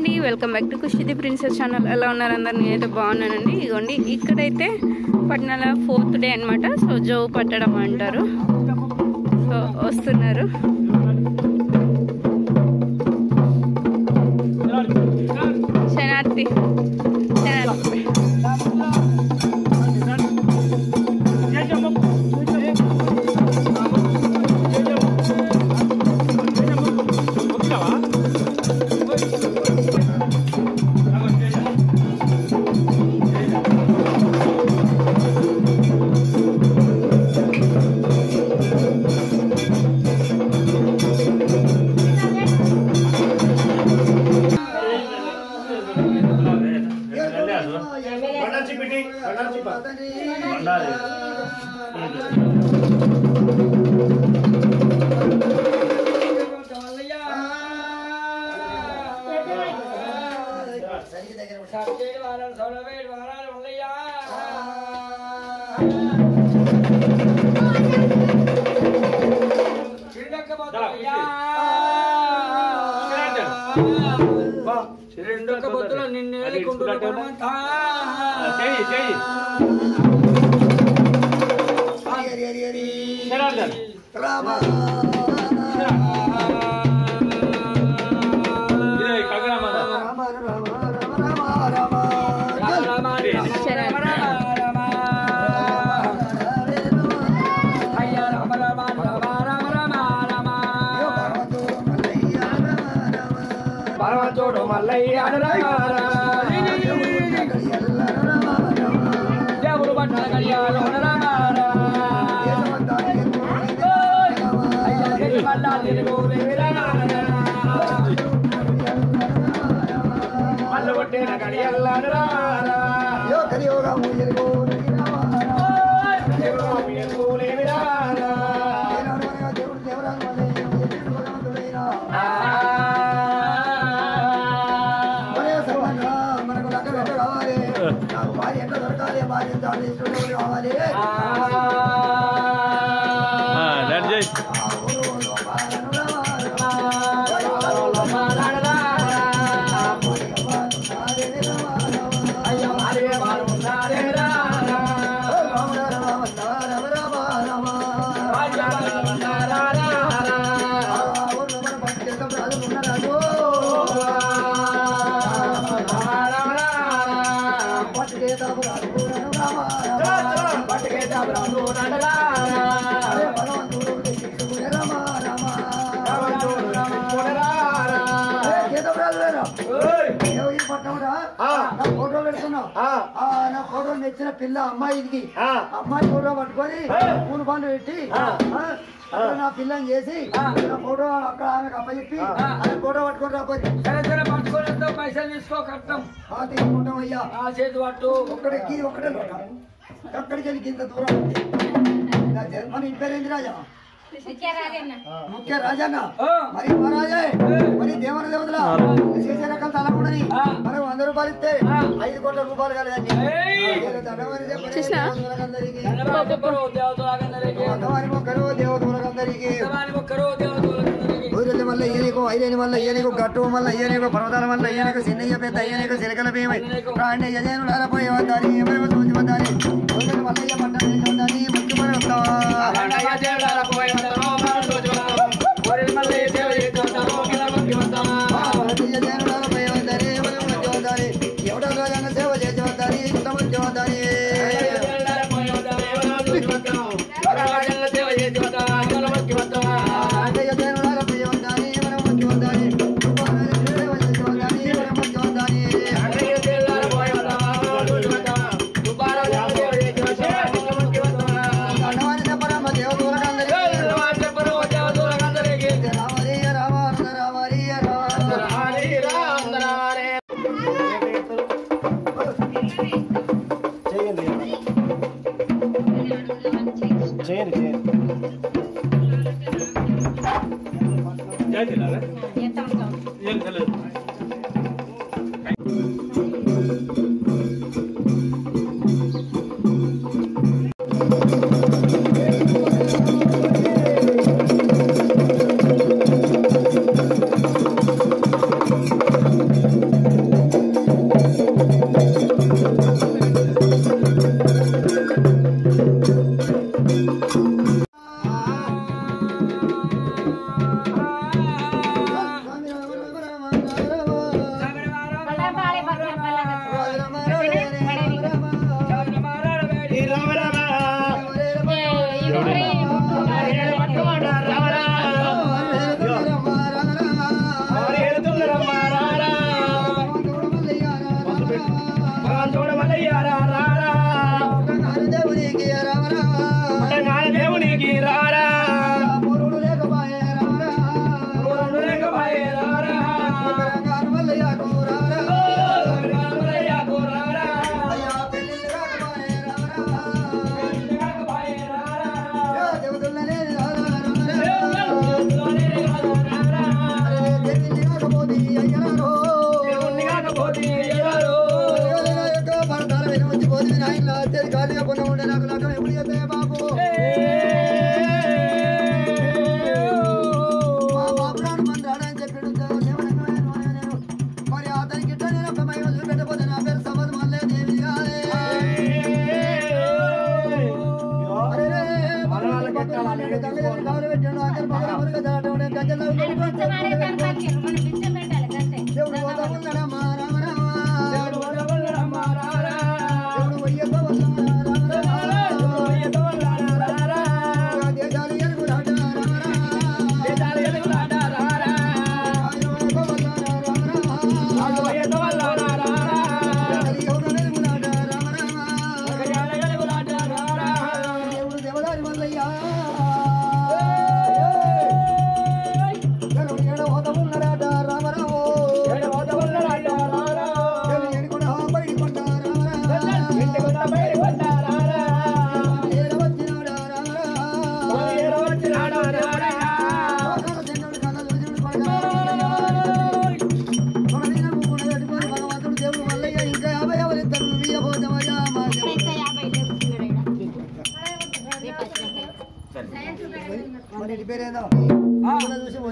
అండి, welcome back to Khushidi princess channel. ఎలా ఉన్నారు అందరు? నేనైతే బాగున్నానండి. ఇదిగోండి ఇక్కడైతే పట్నాల 4th డే అనమాట. సో జో పట్టడం అంటారు. సో వస్తున్నారు. శనార్థి నచ్చిన పిల్ల అమ్మాయికి అమ్మాయి ఫోటో పట్టుకొని పూలు పండు పెట్టి నా పిల్లని చేసి నా ఫోటో అక్కడ ఆమెకు అప్పచెప్పి ఫోటో పట్టుకొని రాకపోతే పట్టుకోవడంతో పైసలు తీసుకో కట్టం తీసుకుంటాం అయ్యా. ఆ చేతి పట్టు ఒక్కడికి ఒక్కటే అక్కడికి వెళ్ళి కింద దూరం మన ఇంటి పేరు ఏంది రాజా? ముఖ్య రాజన్న. మరి మహారాజే మరి దేవర దేవతల చేసే రకాల తలకుండని మనకు 100 రూపాయలు ఇస్తే 5 కోట్ల రూపాయలు కలదండి. ఊరిని వల్ల ఈయనకు ఐలేని వల్ల ఈయనకు గట్టు వల్ల ఈయనకు పర్వతాల వల్ల ఈయనకు చిన్నయ్య పెద్ద ఈయనకు చిలకల భీమై ప్రాణ్య యజనులు అలపోయి వద్దాని ఎవరు చూసి వద్దాని మల్లయ్య పట్టణం వద్దాని ఎవడో రోజన్న సేవ చేసి వద్దాని ఇంత మంచి వద్దాని దేవతల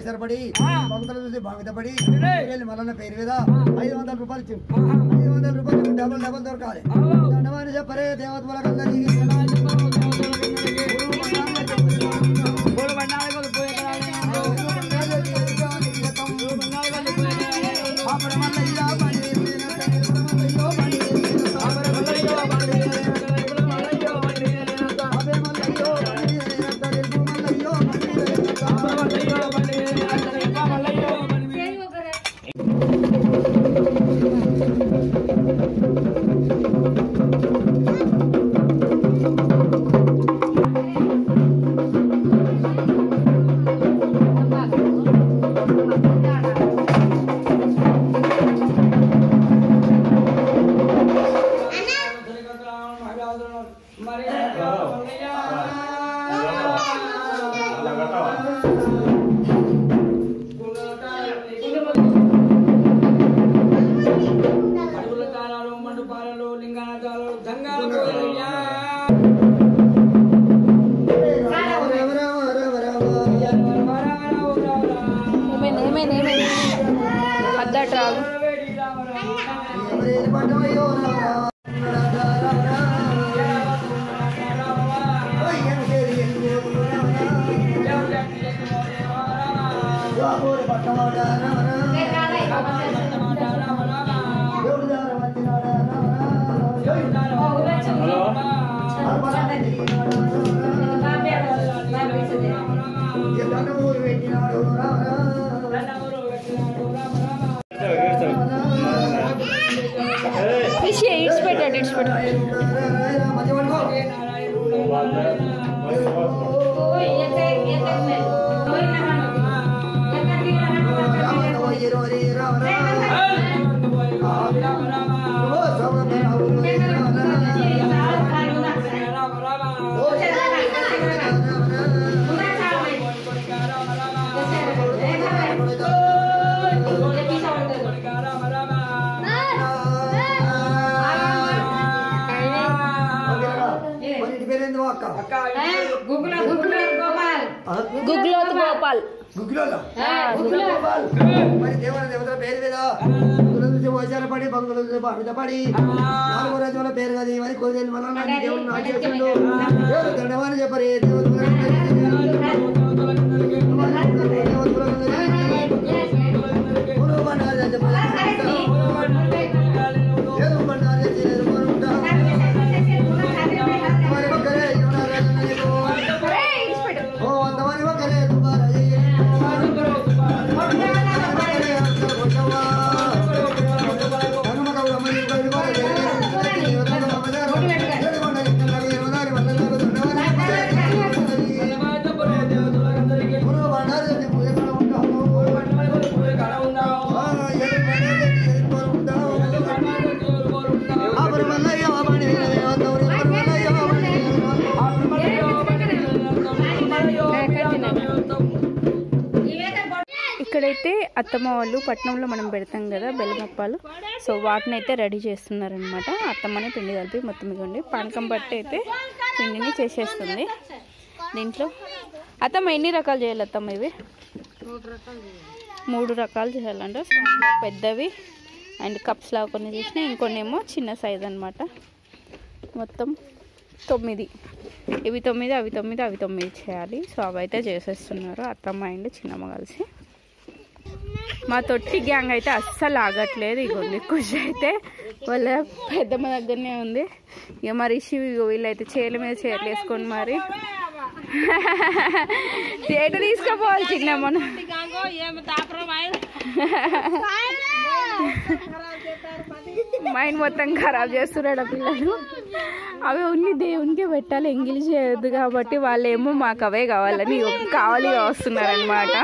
సరిపడి భక్తులు చూసి భావితపడి మల్లన్న పేరు మీద 500 రూపాయలు ఇచ్చింది. 500 రూపాయలు డబల్ దొరకాలి. దండవాణి చెప్పరే దేవతలందరికీ మరి దేవతల పేరు మీద పడి బంగులు పడి 4 రోజుల పేరు కదా ఇవన్నీ కోదేలు మన దేవుడు నాకు చేసిండు. దండవాని చెప్పరి ఇక్కడైతే అత్తమ్మ వాళ్ళు పట్నంలో మనం పెడతాం కదా బెల్లమప్పాలు, సో వాటిని అయితే రెడీ చేస్తున్నారనమాట. అత్తమ్మని పిండి కలిపి మొత్తం ఇవ్వండి పానకం బట్టి అయితే పిండిని చేసేస్తుంది. దీంట్లో అత్తమ్మ ఎన్ని రకాలు చేయాలి అత్తమ్మ? ఇవి 3 రకాలు చేయాలంట. సో పెద్దవి అండ్ కప్స్ లాగా కొన్ని చేసినాయి, ఇంకొన్ని ఏమో చిన్న సైజ్ అనమాట. మొత్తం 9, ఇవి 9, అవి 9, అవి 9 చేయాలి. సో అవైతే చేసేస్తున్నారు అత్తమ్మ అండ్ చిన్నమ్మ కలిసి. మా తొట్టి గ్యాంగ్ అయితే అస్సలు ఆగట్లేదు. ఇగోండి ఖుషి అయితే వాళ్ళ పెద్దమ్మ దగ్గరనే ఉంది. ఇక మరి వీళ్ళైతే చీరల మీద చీరలు వేసుకొని మరి చేట తీసుకుపోవాలి చిన్నమ్మను. మైండ్ మొత్తం ఖరాబ్ చేస్తున్నాడు ఆ పిల్లలు. అవి ఓన్లీ దేవునికే పెట్టాలి, ఎంగిలి చేయొద్దు కాబట్టి వాళ్ళేమో మాకు అవే కావాలని కావాలి వస్తున్నారనమాట.